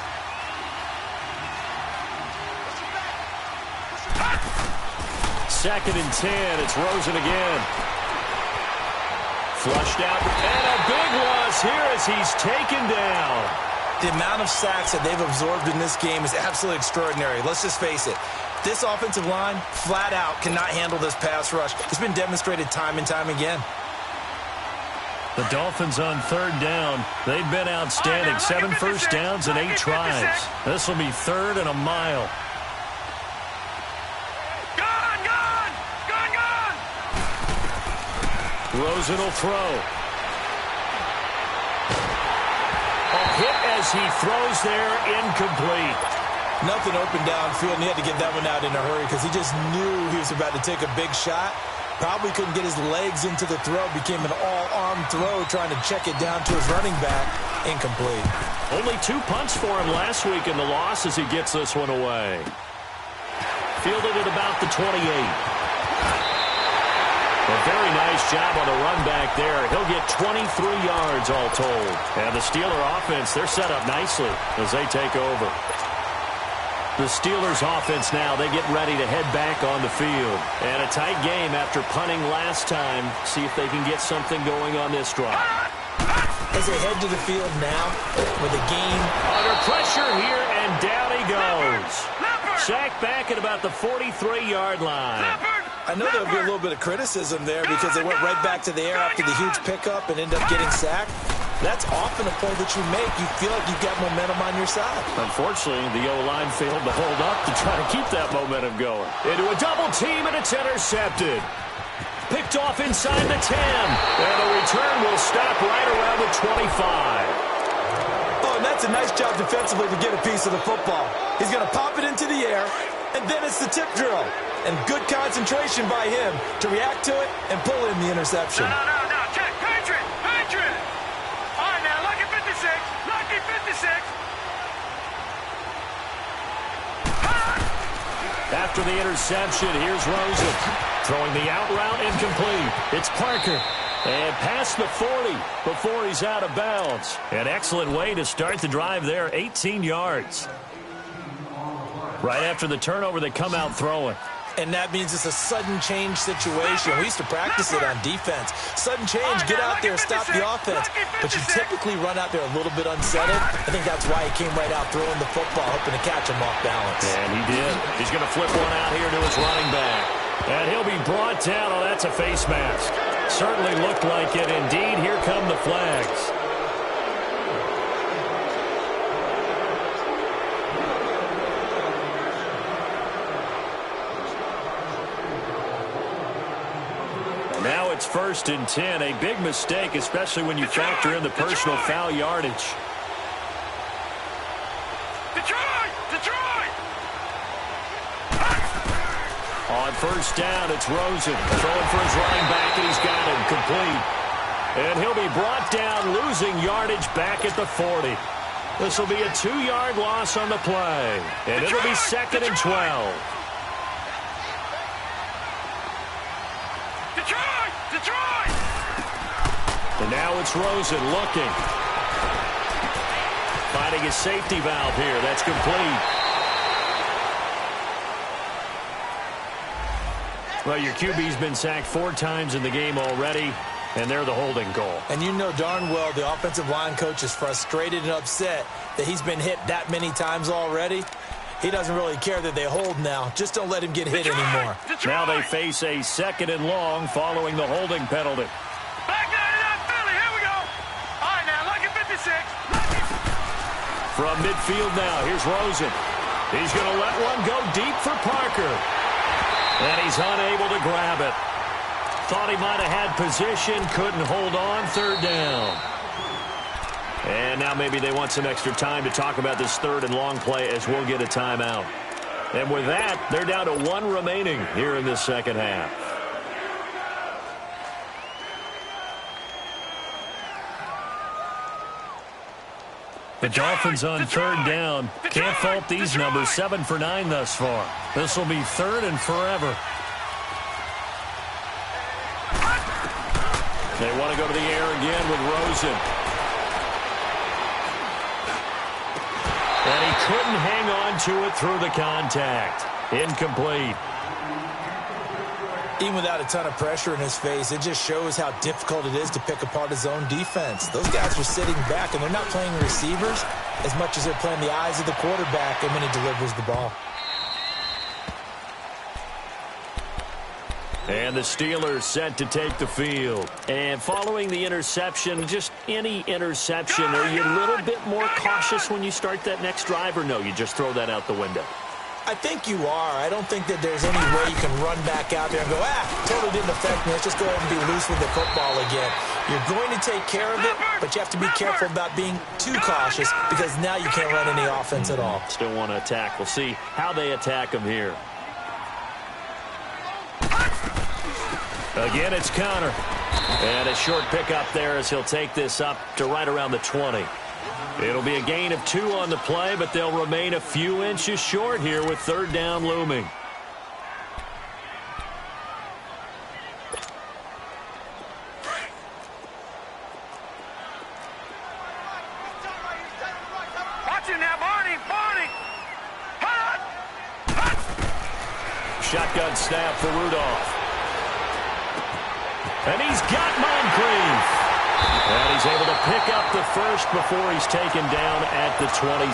A: Second and 10. It's Rosen again. Flushed out. And a big loss here as he's taken down.
B: The amount of sacks that they've absorbed in this game is absolutely extraordinary. Let's just face it. This offensive line, flat out, cannot handle this pass rush. It's been demonstrated time and time again.
A: The Dolphins on 3rd down. They've been outstanding. 7 first downs and 8 tries. This will be 3rd and a mile. Rosen will throw. A hit as he throws there, incomplete.
B: Nothing open downfield, and he had to get that one out in a hurry because he just knew he was about to take a big shot. Probably couldn't get his legs into the throw. Became an all-arm throw trying to check it down to his running back. Incomplete.
A: Only 2 punts for him last week in the loss as he gets this one away. Fielded at about the 28. A very nice job on the run back there. He'll get 23 yards all told. And the Steeler offense, they're set up nicely as they take over. The Steelers offense now, they get ready to head back on the field. And a tight game after punting last time. See if they can get something going on this drive.
B: As they head to the field now with a game.
A: Under pressure here, and down he goes. Sacked back at about the 43-yard line.
B: I know there'll be a little bit of criticism there because they went right back to the air after the huge pickup and ended up getting sacked. That's often a play that you make. You feel like you've got momentum on your side.
A: Unfortunately, the O-line failed to hold up to try to keep that momentum going. Into a double team, and it's intercepted. Picked off inside the 10. And the return will stop right around the 25.
B: Oh, and that's a nice job defensively to get a piece of the football. He's going to pop it into the air, and then it's the tip drill. And good concentration by him to react to it and pull in the interception.
C: No. Check. Patriot. All right, now, lucky 56. Lucky 56.
A: After the interception, here's Rosen. Throwing the out route incomplete. It's Parker. And past the 40 before he's out of bounds. An excellent way to start the drive there. 18 yards. Right after the turnover, they come out throwing.
B: And that means it's a sudden change situation. We used to practice it on defense. Sudden change, get out there, stop the offense. But you typically run out there a little bit unsettled. I think that's why he came right out throwing the football, hoping to catch him off balance.
A: And he did. He's going to flip one out here to his running back. And he'll be brought down. Oh, that's a face mask. Certainly looked like it. Indeed, here come the flags. Now it's 1st and 10. A big mistake, especially when you factor in the personal foul yardage.
C: Detroit!
A: On first down, it's Rosen throwing for his running back, and he's got him complete. And he'll be brought down, losing yardage back at the 40. This will be a 2-yard loss on the play, and it'll be 2nd and 12.
C: Detroit!
A: And now it's Rosen looking. Finding his safety valve here. That's complete. Well, your QB's been sacked 4 times in the game already, and they're the holding goal.
B: And you know darn well the offensive line coach is frustrated and upset that he's been hit that many times already. He doesn't really care that they hold now. Just don't let him get hit anymore.
A: Now they face a 2nd and long following the holding penalty.
C: Back down it up, Philly. Here we go. All right, now, lucky 56.
A: From midfield now, here's Rosen. He's going to let one go deep for Parker. And he's unable to grab it. Thought he might have had position, couldn't hold on, 3rd down. And now maybe they want some extra time to talk about this 3rd and long play as we'll get a timeout. And with that, they're down to 1 remaining here in this second half. The Dolphins on 3rd down. Can't fault these numbers. 7 for 9 thus far. This will be 3rd and forever. They want to go to the air again with Rosen. And he couldn't hang on to it through the contact. Incomplete.
B: Even without a ton of pressure in his face, it just shows how difficult it is to pick apart his own defense. Those guys are sitting back, and they're not playing receivers as much as they're playing the eyes of the quarterback when he delivers the ball.
A: And the Steelers set to take the field. And following the interception, just any interception, are you a little bit more cautious when you start that next drive, or no, you just throw that out the window?
B: I think you are. I don't think that there's any way you can run back out there and go, totally didn't affect me. Let's just go ahead and be loose with the football again. You're going to take care of it, but you have to be careful about being too cautious because now you can't run any offense at all.
A: Still want to attack. We'll see how they attack him here. Again, it's Connor. And a short pickup there as he'll take this up to right around the 20. It'll be a gain of 2 on the play, but they'll remain a few inches short here with 3rd down looming.
C: Watch him now, Barney.
A: Shotgun snap for Rudolph. And he's got Moncrief. And he's able to pick up the first before he's taken down at the 27.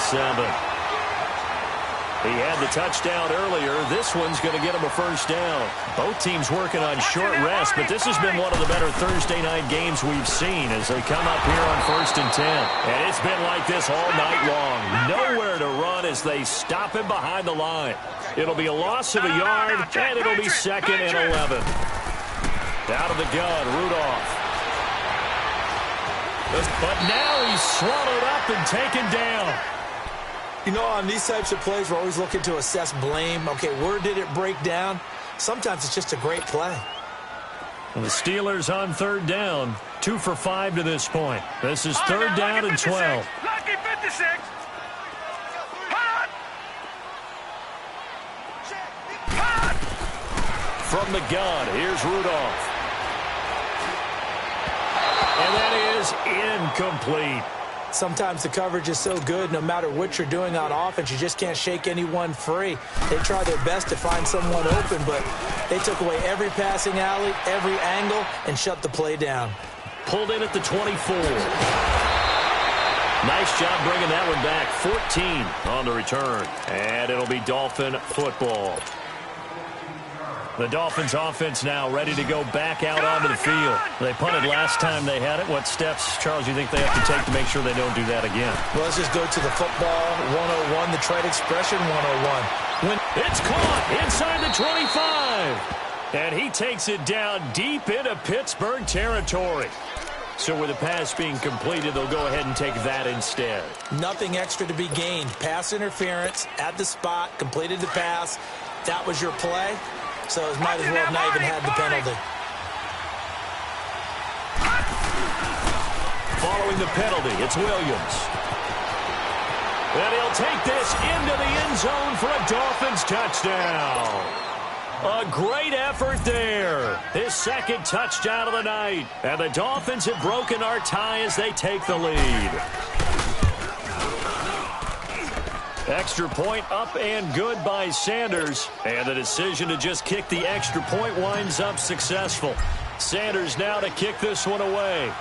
A: He had the touchdown earlier. This one's going to get him a first down. Both teams working on short rest, but this has been one of the better Thursday night games we've seen as they come up here on 1st and 10. And it's been like this all night long. Nowhere to run as they stop him behind the line. It'll be a loss of a yard, and it'll be 2nd and 11. Out of the gun, Rudolph. But now he's swallowed up and taken down.
B: You know, on these types of plays, we're always looking to assess blame. Okay, where did it break down? Sometimes it's just a great play.
A: And the Steelers on 3rd down. 2 for 5 to this point. This is 3rd down and 12.
C: Lucky 56.
A: From the gun, here's Rudolph. And that is incomplete.
B: Sometimes the coverage is so good, no matter what you're doing on offense, you just can't shake anyone free. They try their best to find someone open, but they took away every passing alley, every angle, and shut the play down.
A: Pulled in at the 24. Nice job bringing that one back. 14 on the return. And it'll be Dolphin football. The Dolphins offense now ready to go back out onto the field. They punted last time they had it. What steps, Charles, you think they have to take to make sure they don't do that again?
B: Well, let's just go to the football 101, the trade expression 101.
A: It's caught inside the 25. And he takes it down deep into Pittsburgh territory. So with the pass being completed, they'll go ahead and take that instead.
B: Nothing extra to be gained. Pass interference at the spot, completed the pass. That was your play. so it might as well have not even had the penalty.
A: Following the penalty, it's Williams. And he'll take this into the end zone for a Dolphins touchdown. A great effort there. His second touchdown of the night. And the Dolphins have broken our tie as they take the lead. Extra point up and good by Sanders. And the decision to just kick the extra point winds up successful. Sanders now to kick this one away.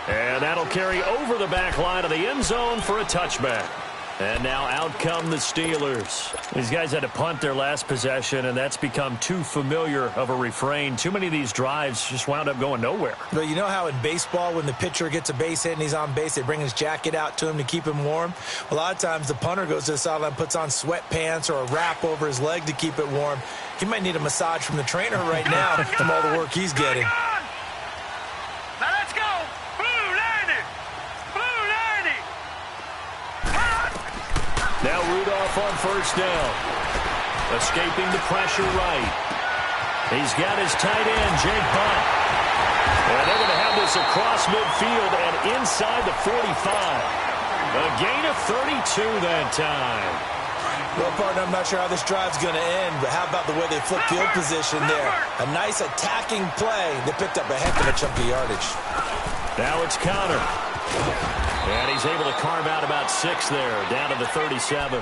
A: And that'll carry over the back line of the end zone for a touchback. And now out come the Steelers. These guys had to punt their last possession, and that's become too familiar of a refrain. Too many of these drives just wound up going nowhere.
B: But you know how in baseball, when the pitcher gets a base hit and he's on base, they bring his jacket out to him to keep him warm? A lot of times the punter goes to the sideline, puts on sweatpants or a wrap over his leg to keep it warm. He might need a massage from the trainer right now from all the work he's getting.
C: Now let's go. Blue 90. Blue 90.
A: Now Rudolph on first down. Escaping the pressure right. He's got his tight end, Jake Butt. And they're going to have this across midfield and inside the 45. A gain of 32 that time.
B: Well, partner, I'm not sure how this drive's going to end, but how about the way they flipped field position there? A nice attacking play. They picked up a heck of a chunk of yardage.
A: Now it's Connor. And he's able to carve out about 6 there, down to the 37.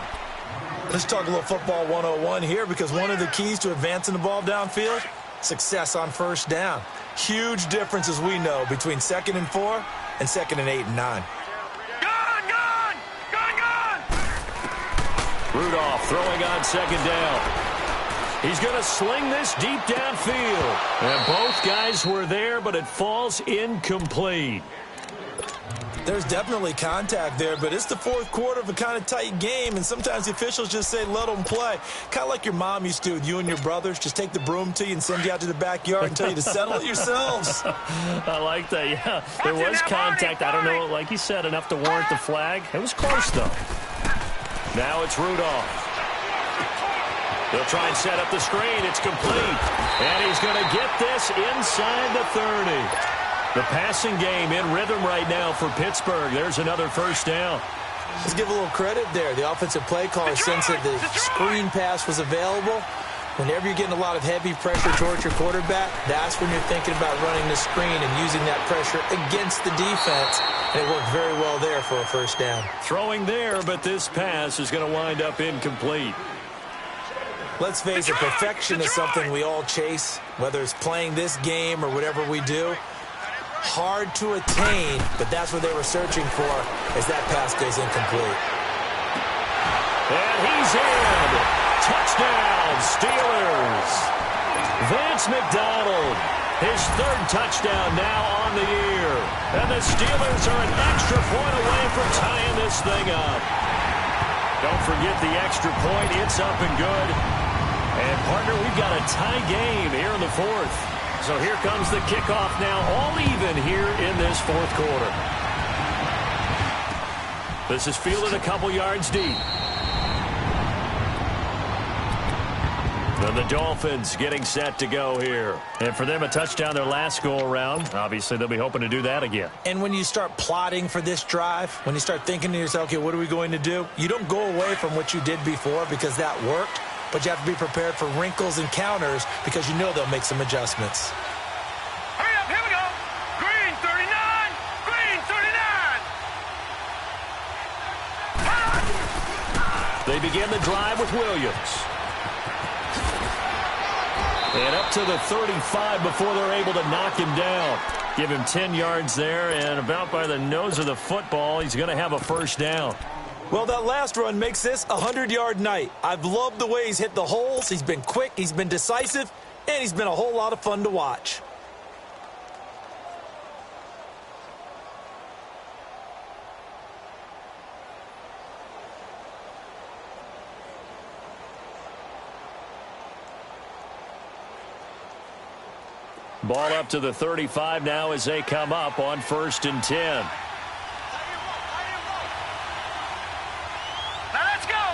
B: Let's talk a little football 101 here, because one of the keys to advancing the ball downfield, success on first down. Huge difference, as we know, between 2nd and 4 and 2nd and 8 and 9.
A: Rudolph throwing on 2nd down. He's going to sling this deep downfield. And both guys were there, but it falls incomplete.
B: There's definitely contact there, but it's the fourth quarter of a kind of tight game, and sometimes the officials just say, let them play. Kind of like your mom used to with you and your brothers. Just take the broom to you and send you out to the backyard and tell you to settle it yourselves.
A: I like that, yeah. There was contact. I don't know, like you said, enough to warrant the flag. It was close, though. Now it's Rudolph. They'll try and set up the screen. It's complete. And he's going to get this inside the 30. The passing game in rhythm right now for Pittsburgh. There's another first down.
B: Let's give a little credit there. The offensive play caller sensed that the screen pass was available. Whenever you're getting a lot of heavy pressure towards your quarterback, that's when you're thinking about running the screen and using that pressure against the defense. And it worked very well there for a first down.
A: Throwing there, but this pass is going to wind up incomplete.
B: Let's face it, perfection is something we all chase, whether it's playing this game or whatever we do. Hard to attain, but that's what they were searching for as that pass goes incomplete.
A: And he's in. Touchdown, Steelers. Vance McDonald, his 3rd touchdown now on the year. And the Steelers are an extra point away from tying this thing up. Don't forget the extra point. It's up and good. And, partner, we've got a tie game here in the 4th. So here comes the kickoff now, all even here in this 4th quarter. This is fielded a couple yards deep. And the Dolphins getting set to go here. And for them, a touchdown their last go-around. Obviously, they'll be hoping to do that again.
B: And when you start plotting for this drive, when you start thinking to yourself, okay, what are we going to do? You don't go away from what you did before because that worked. But you have to be prepared for wrinkles and counters because you know they'll make some adjustments.
C: Hurry up, here we go. Green 39, green 39.
A: They begin the drive with Williams. And up to the 35 before they're able to knock him down. Give him 10 yards there, and about by the nose of the football, he's going to have a first down.
B: Well, that last run makes this a 100-yard night. I've loved the way he's hit the holes. He's been quick, he's been decisive, and he's been a whole lot of fun to watch.
A: Ball up to the 35 now as they come up on 1st and 10.
C: Now let's go.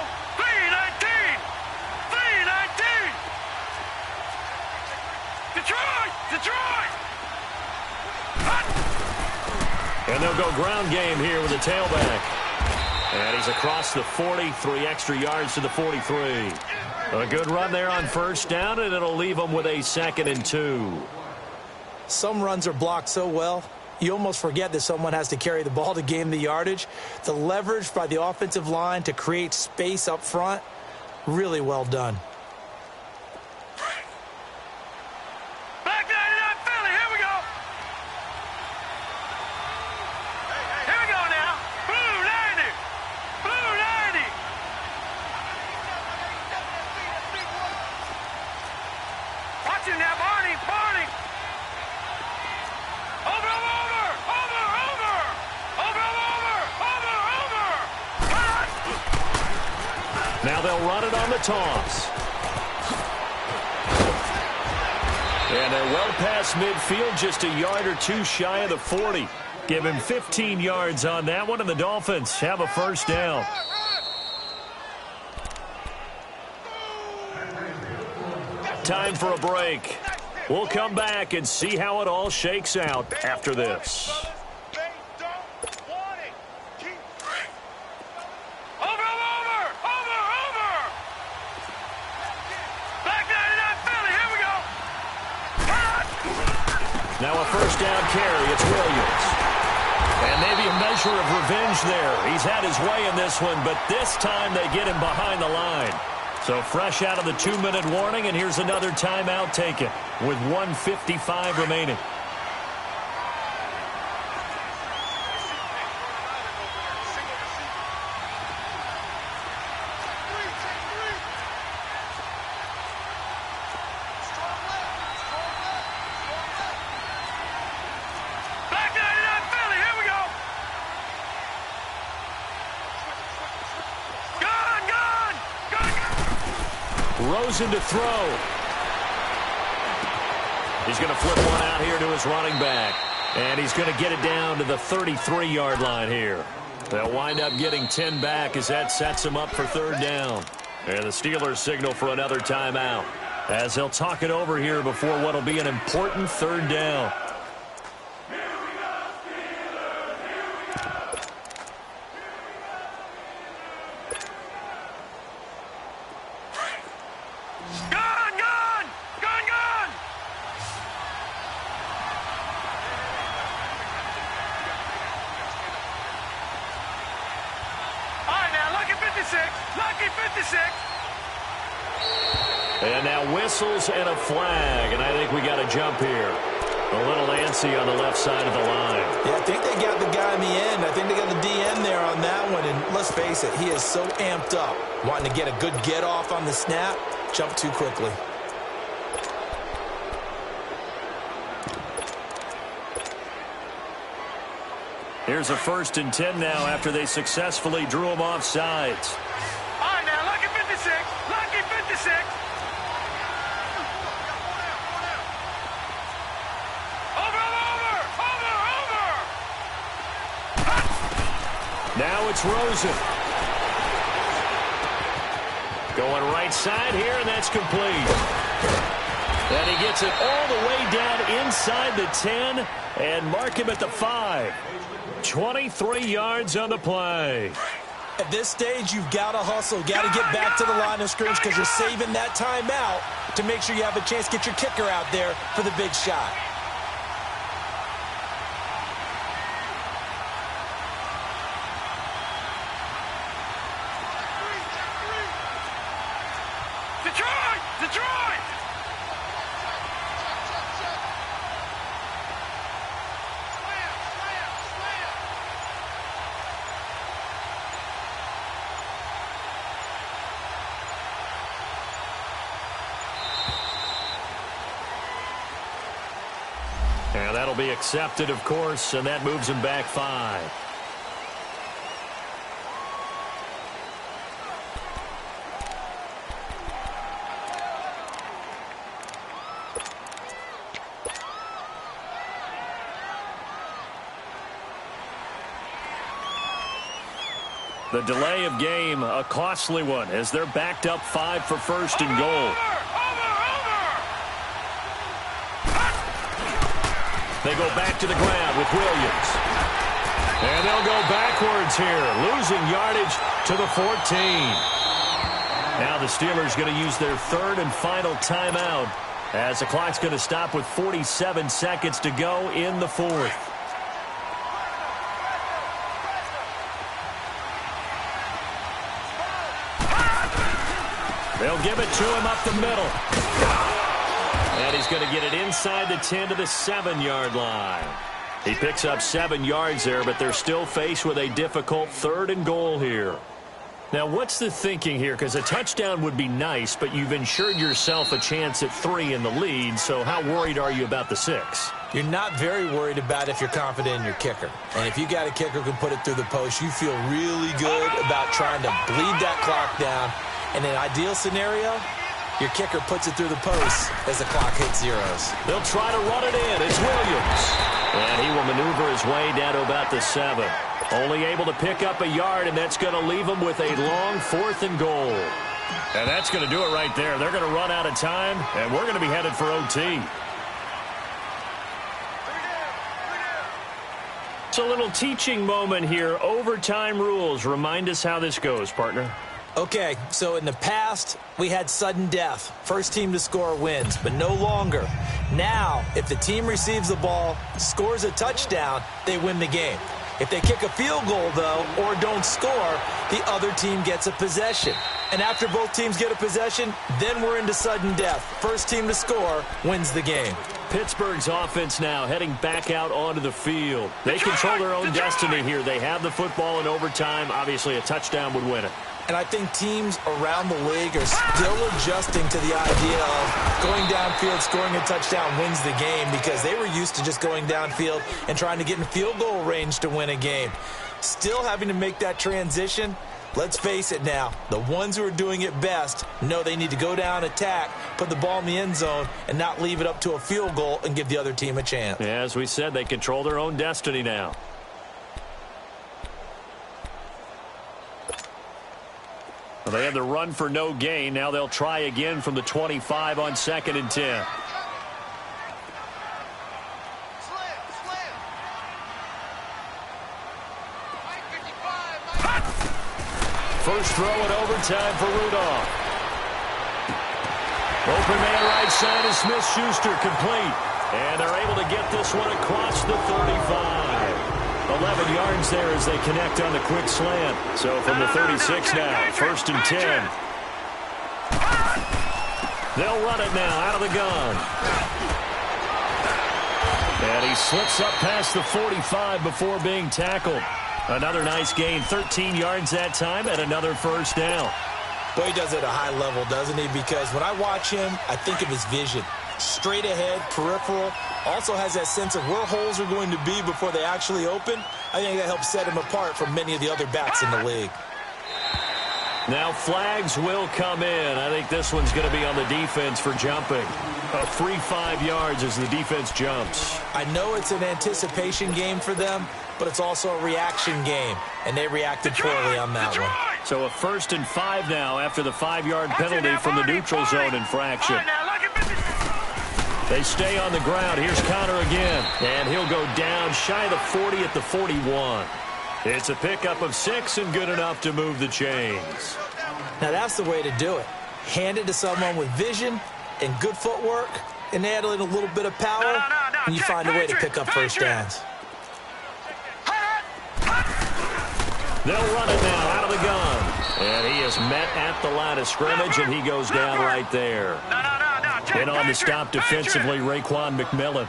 A: And they'll go ground game here with the tailback. And he's across the 40, 3 extra yards to the 43. A good run there on first down, and it'll leave them with a 2nd and 2.
B: Some runs are blocked so well, you almost forget that someone has to carry the ball to gain the yardage. The leverage by the offensive line to create space up front, really well done.
C: Back 99 Philly, here we go. Here we go now. Blue 90. Blue 90. Watch him now, Barney. Barney. Over, over, over. Over, over. Over, over. Over, over. Cut.
A: Now they'll run it on the toss. And they're well past midfield, just a yard or two shy of the 40. Give him 15 yards on that one, and the Dolphins have a first down. Time for a break. We'll come back and see how it all shakes out after this.
C: Over, over. Over, over. Back 99 Philly, here we go. Cut.
A: Now a first down carry. It's Williams. And maybe a measure of revenge there. He's had his way in this one, but this time they get him behind the line. So fresh out of the 2-minute warning, and here's another timeout taken with 1:55 remaining.
C: Back 99 Philly, here we go. Gun, gun. Gun, gun.
A: Rosen to throw. He's going to flip one out here to his running back. And he's going to get it down to the 33-yard line here. They'll wind up getting 10 back as that sets him up for third down. And the Steelers signal for another timeout as they'll talk it over here before what'll be an important third down.
C: Gun, gun. Gun, gun. All right, now, lucky 56. Lucky 56.
A: And now whistles and a flag, and I think we got a jump here. A little antsy on the left side of the line.
B: Yeah, I think they got the guy in the end. I think they got the DN there on that one. And let's face it, he is so amped up, wanting to get a good get off on the snap, jump too quickly.
A: Here's a 1st and 10 now after they successfully drew him off sides.
C: All right, now, lucky 56. Lucky 56. Over, over, over, over.
A: Now it's Rosen. Going right side here, and that's complete. And he gets it all the way down inside the 10 and mark him at the 5. 23 yards on the play.
B: At this stage, you've got to hustle, got to get back to the line of scrimmage because you're saving that timeout to make sure you have a chance to get your kicker out there for the big shot.
C: Detroit! Detroit!
A: And that'll be accepted, of course, and that moves him back 5. The delay of game, a costly one, as they're backed up 5 for 1st and goal. They go back to the ground with Williams. And they'll go backwards here, losing yardage to the 14. Now the Steelers going to use their third and final timeout as the clock's going to stop with 47 seconds to go in the fourth. They'll give it to him up the middle. And he's going to get it inside the 10 to the 7-yard line. He picks up 7 yards there, but they're still faced with a difficult third and goal here. Now, what's the thinking here? Because a touchdown would be nice, but you've ensured yourself a chance at 3 in the lead, so how worried are you about the 6?
B: You're not very worried about if you're confident in your kicker. And if you got a kicker who can put it through the post, you feel really good about trying to bleed that clock down. In an ideal scenario, your kicker puts it through the post as the clock hits zeros.
A: They'll try to run it in. It's Williams. And he will maneuver his way down to about the 7. Only able to pick up a yard, and that's going to leave him with a long 4th and goal. And that's going to do it right there. They're going to run out of time, and we're going to be headed for OT. It's a little teaching moment here. Overtime rules. Remind us how this goes, partner.
B: Okay, so in the past, we had sudden death. First team to score wins, but no longer. Now, if the team receives the ball, scores a touchdown, they win the game. If they kick a field goal, though, or don't score, the other team gets a possession. And after both teams get a possession, then we're into sudden death. First team to score wins the game.
A: Pittsburgh's offense now heading back out onto the field. They control their own destiny here. They have the football in overtime. Obviously, a touchdown would win it.
B: And I think teams around the league are still adjusting to the idea of going downfield, scoring a touchdown wins the game, because they were used to just going downfield and trying to get in field goal range to win a game. Still having to make that transition. Let's face it now, the ones who are doing it best know they need to go down, attack, put the ball in the end zone, and not leave it up to a field goal and give the other team a chance.
A: Yeah, as we said, they control their own destiny now. Well, they had the run for no gain. Now they'll try again from the 25 on 2nd and 10. First throw in overtime for Rudolph. Open man right side is Smith-Schuster, complete. And they're able to get this one across the 35. 11 yards there as they connect on the quick slant. So from the 36 now, 1st and 10. They'll run it now out of the gun. And he slips up past the 45 before being tackled. Another nice gain, 13 yards that time, and another first down.
B: Boy, he does it at a high level, doesn't he? Because when I watch him, I think of his vision. Straight ahead, peripheral, also has that sense of where holes are going to be before they actually open. I think that helps set him apart from many of the other backs in the league.
A: Now flags will come in. I think this one's going to be on the defense for jumping. A free 5 yards as the defense jumps.
B: I know it's an anticipation game for them, but it's also a reaction game, and they reacted poorly on that one.
A: So a 1st and 5 now after the 5-yard penalty from the neutral zone infraction. They stay on the ground. Here's Connor again, and he'll go down shy of the 40 at the 41. It's a pickup of 6 and good enough to move the chains.
B: Now that's the way to do it. Hand it to someone with vision and good footwork, and add in a little bit of power, and you find a way to pick up first downs.
A: They'll run it now out of the gun. And he is met at the line of scrimmage, and he goes down right there. In on the stop defensively, Raekwon McMillan.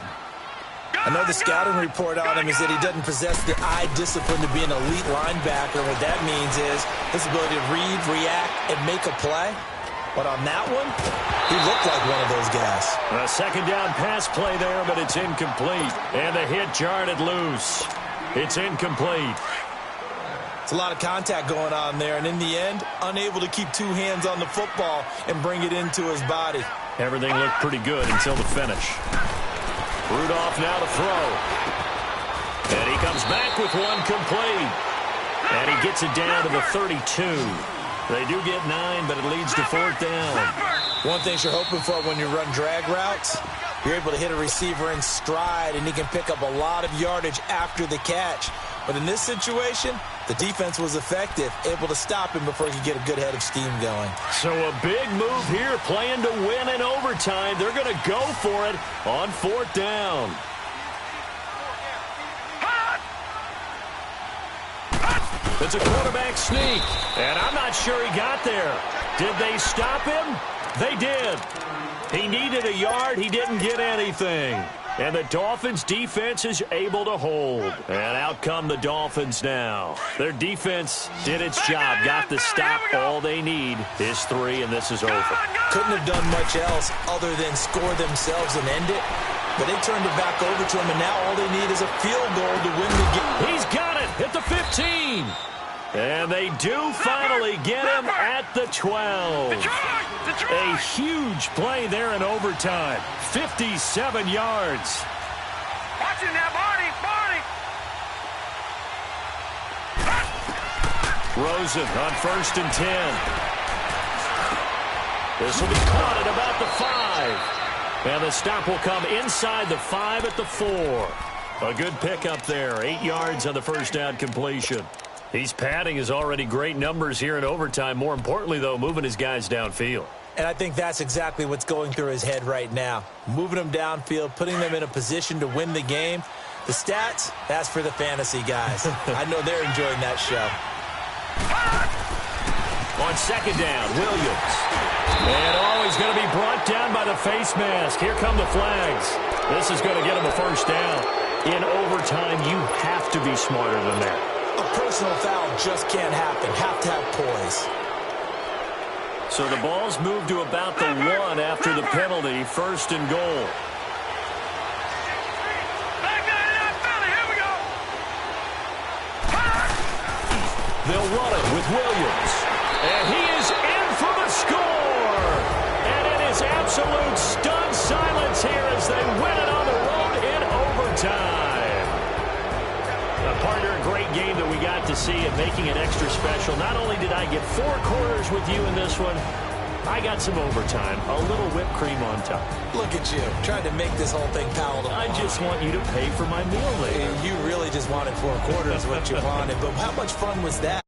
B: I know the scouting report on him is that he doesn't possess the eye discipline to be an elite linebacker. What that means is his ability to read, react, and make a play. But on that one, he looked like one of those guys.
A: A second down pass play there, but it's incomplete. And the hit jarred it loose. It's incomplete.
B: It's a lot of contact going on there, and in the end, unable to keep 2 hands on the football and bring it into his body.
A: Everything looked pretty good until the finish. Rudolph now to throw. And he comes back with one complete. And he gets it down to the 32. They do get 9, but it leads to 4th down.
B: One thing you're hoping for when you run drag routes, you're able to hit a receiver in stride, and he can pick up a lot of yardage after the catch. But in this situation, the defense was effective, able to stop him before he could get a good head of steam going.
A: So a big move here, playing to win in overtime. They're going to go for it on 4th down. It's a quarterback sneak, and I'm not sure he got there. Did they stop him? They did. He needed a yard. He didn't get anything. And the Dolphins' defense is able to hold. And out come the Dolphins now. Their defense did its job, got the stop. All they need is 3, and this is over.
B: Couldn't have done much else other than score themselves and end it. But they turned it back over to him, and now all they need is a field goal to win the game.
A: He's got it at the 15. And they do finally get him at the 12. A huge play there in overtime. 57 yards.
C: Watching that body.
A: Rosen on 1st and 10. This will be caught at about the 5. And the stop will come inside the 5 at the 4. A good pickup there. 8 yards on the first down completion. He's padding his already great numbers here in overtime. More importantly, though, moving his guys downfield.
B: And I think that's exactly what's going through his head right now. Moving them downfield, putting them in a position to win the game. The stats, that's for the fantasy guys. I know they're enjoying that show.
A: On 2nd down, Williams. And he's going to be brought down by the face mask. Here come the flags. This is going to get him a 1st down. In overtime, you have to be smarter than that.
B: A personal foul just can't happen. Have to have poise.
A: So the ball's moved to about the 1 after the penalty. 1st and goal.
C: Here we go.
A: They'll run it with Williams. And he is in for the score. And it is absolute stunned silence here as they win it on the road in overtime. Partner, a great game that we got to see and making it extra special. Not only did I get 4 quarters with you in this one, I got some overtime, a little whipped cream on top.
B: Look at you, trying to make this whole thing palatable.
A: I just want you to pay for my meal later.
B: You really just wanted 4 quarters, what you wanted, but how much fun was that?